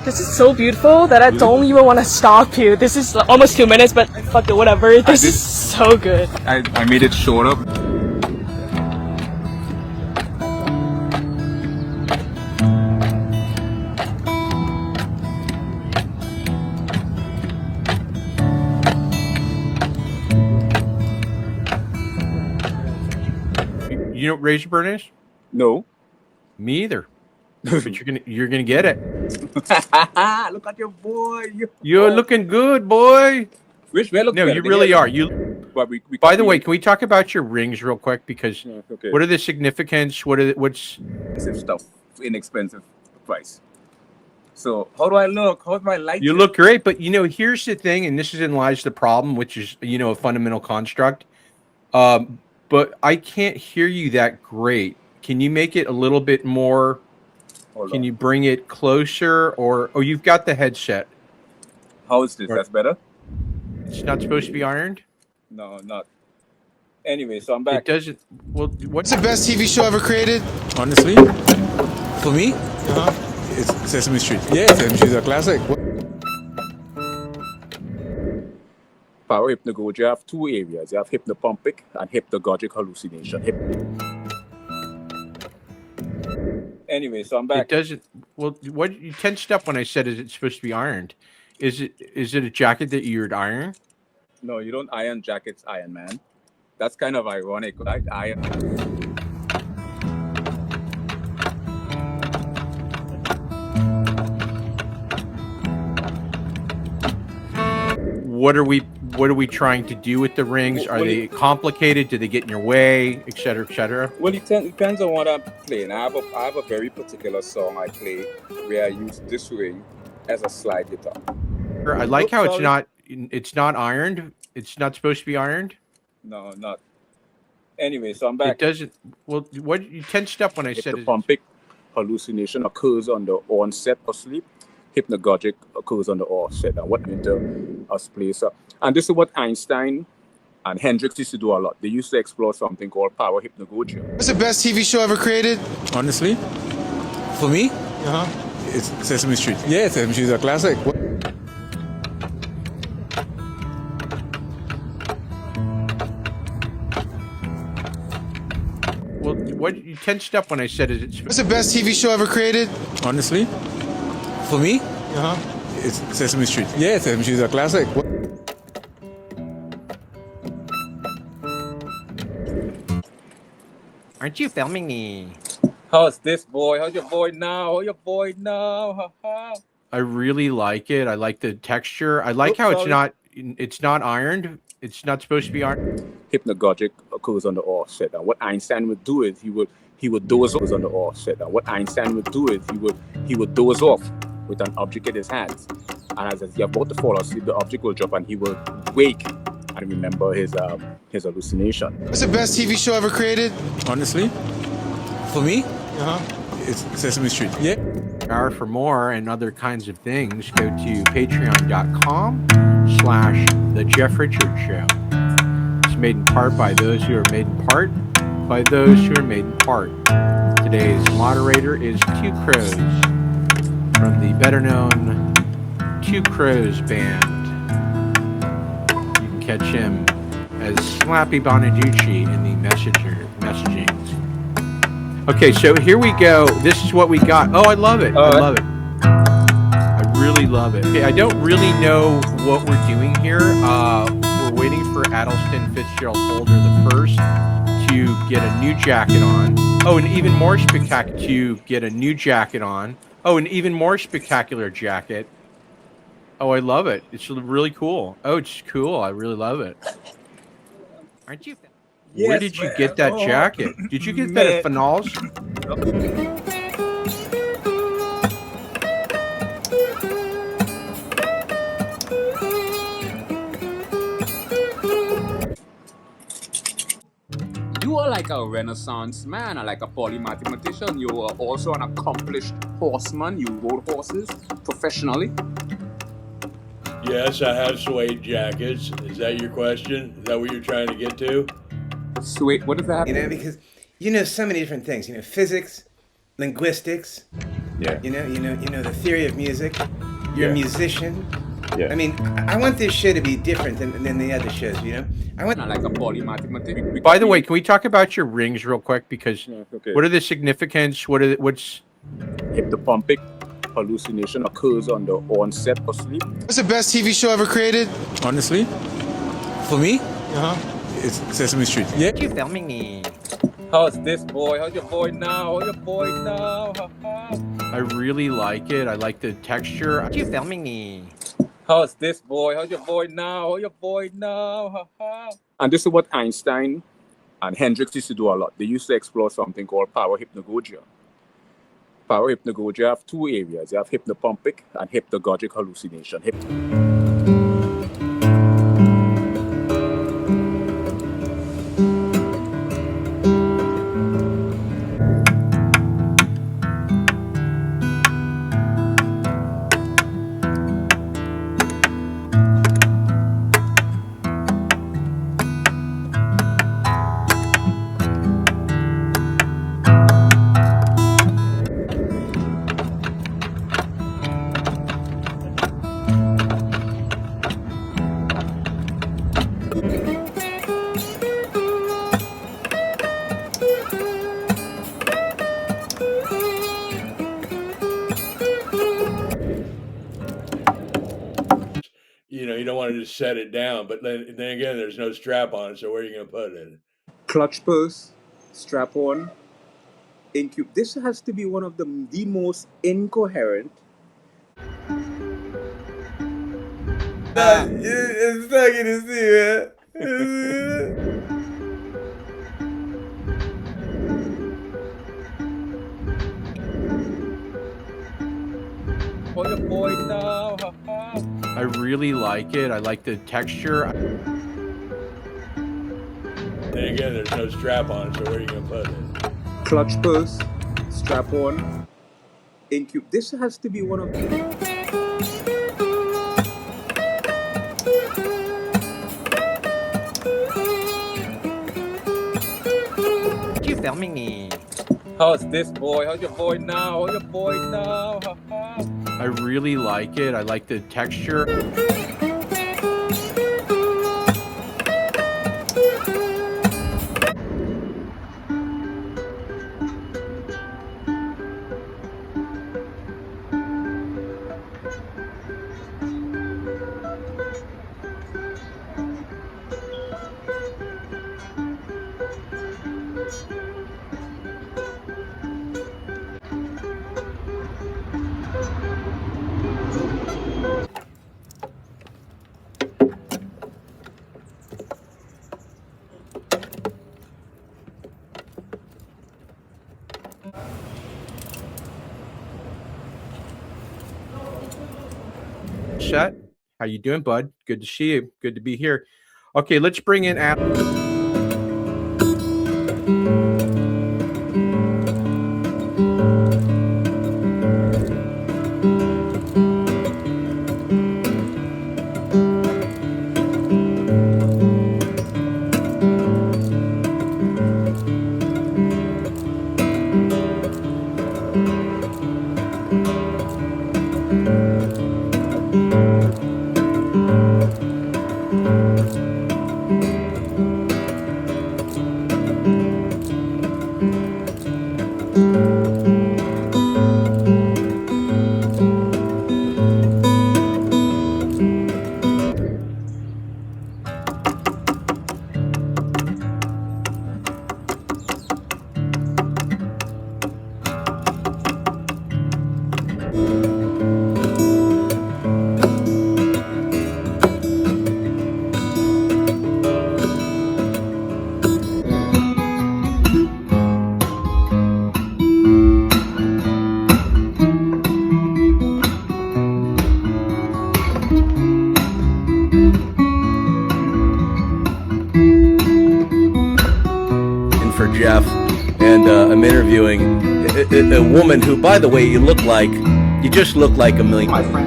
This is so beautiful that I don't even want to stop you. This is almost 2 minutes, but fuck it, whatever. This is so good. I made it shorter. You know what razor burn is? No. Me either. But you're gonna get it. Look at your boy. You're looking good, boy. Which way look No, better? you really are. But By the way, can we talk about your rings real quick? Because okay. what are the significance? What's expensive stuff, inexpensive price. So how do I look? How do I like? You look great, but here's the thing, and this is in lies the problem, which is a fundamental construct. But I can't hear you that great. Can you make it a little bit more? Can you bring it closer, or you've got the headset? How is this? That's better. It's not supposed to be ironed. No, not. Anyway, so I'm back. It doesn't. Well, What's the best TV show ever created? Honestly, for me, it's Sesame Street. Yeah, Sesame Street is a classic. Power hypnagogia, you have two areas. You have hypnopompic and hypnagogic hallucination. Anyway, so I'm back. It doesn't. Well, what you tensed up when I said is it's supposed to be ironed? Is it a jacket that you'd iron? No, you don't iron jackets, Iron Man. That's kind of ironic, right? Iron. What are we trying to do with the rings? Are they complicated? Do they get in your way, et cetera, et cetera? Well, it depends on what I'm playing. I have a very particular song I play where I use this ring as a slide guitar. I like how it's not ironed. It's not supposed to be ironed. No, not. Anyway, so I'm back. It doesn't. Well, what you tensed up when I said hypnopompic hallucination occurs on the onset of sleep. Hypnagogic occurs on the offset, and what into us place. And this is what Einstein and Hendrix used to do a lot. They used to explore something called power hypnagogia. What's the best TV show ever created? Honestly, for me, it's Sesame Street. Yeah, Sesame Street is a classic. Well, what you tensed up when I said is What's the best TV show ever created? Honestly, for me, it's Sesame Street. Yeah, Sesame Street is a classic. Aren't you filming me? How's this boy? How's your boy now? How's your boy now? I really like it. I like the texture. I like how it's not ironed. It's not supposed to be ironed. Hypnagogic occurs on the offset, and what Einstein would do is he would doze off on the offset. And what Einstein would do is he would doze off with an object in his hands, and as he's about to fall asleep, the object will drop, and he will wake and remember his hallucination. What's the best TV show ever created? Honestly, for me, it's Sesame Street. Yeah. For more and other kinds of things, go to patreon.com/The Jeff Richards Show. It's made in part by those who are made in part by those who are made in part. Today's moderator is Two Crows from the better known Two Crows Band. You can catch him as Slappy Bonaducci in the messaging. Okay, so here we go. This is what we got. Oh, I love it. I love it. I really love it. Okay, I don't really know what we're doing here. We're waiting for Atelston Fitzgerald Holder the first to get a new jacket on. Oh, and even more spectacular to get a new jacket on. Oh, an even more spectacular jacket. Oh, I love it. It's really cool. Oh, it's cool. I really love it. Aren't you? Yes, where did you get that jacket? Did you get that at Finals? You are like a Renaissance man, or like a polymathematician. You are also an accomplished horseman. You rode horses professionally. Yes, I have suede jackets. Is that your question? Is that what you're trying to get to? Sweet. What does that? Because so many different things. Physics, linguistics, Yeah. You know the theory of music. You're a musician. Yeah. I mean, I want this show to be different than the other shows. I want Not like a polymath material. By the way, can we talk about your rings real quick? Because okay. what are the significance? What's Hypnopompic hallucination occurs on the onset of sleep. What's the best TV show ever created? Honestly, for me, it's Sesame Street. Yeah. you filming me. How's this boy? How's your boy now? How's your boy now? I really like it. I like the texture. you filming me. How's this boy? How's your boy now? How's your boy now? And this is what Einstein and Hendrix used to do a lot. They used to explore something called parahypnagogia. Parahypnagogia have two areas. You have hypnopompic and hypnagogic hallucination. You don't want to just set it down, but then again, there's no strap on it, so where are you going to put it? Clutch purse, strap on, incube. This has to be one of the most incoherent. It's fucking to see, man. How's your boy now? I really like it. I like the texture. Then again, there's no strap on it, so where are you going to put it? Clutch purse, strap on, incube. This has to be one of you filming me. How's this boy? How's your boy now? How's your boy now? I really like it. I like the texture. Chet, how you doing, bud? Good to see you. Good to be here. Okay, let's bring in Adam. Jeff, and I'm interviewing a woman who, by the way, you just look like a million. my friends.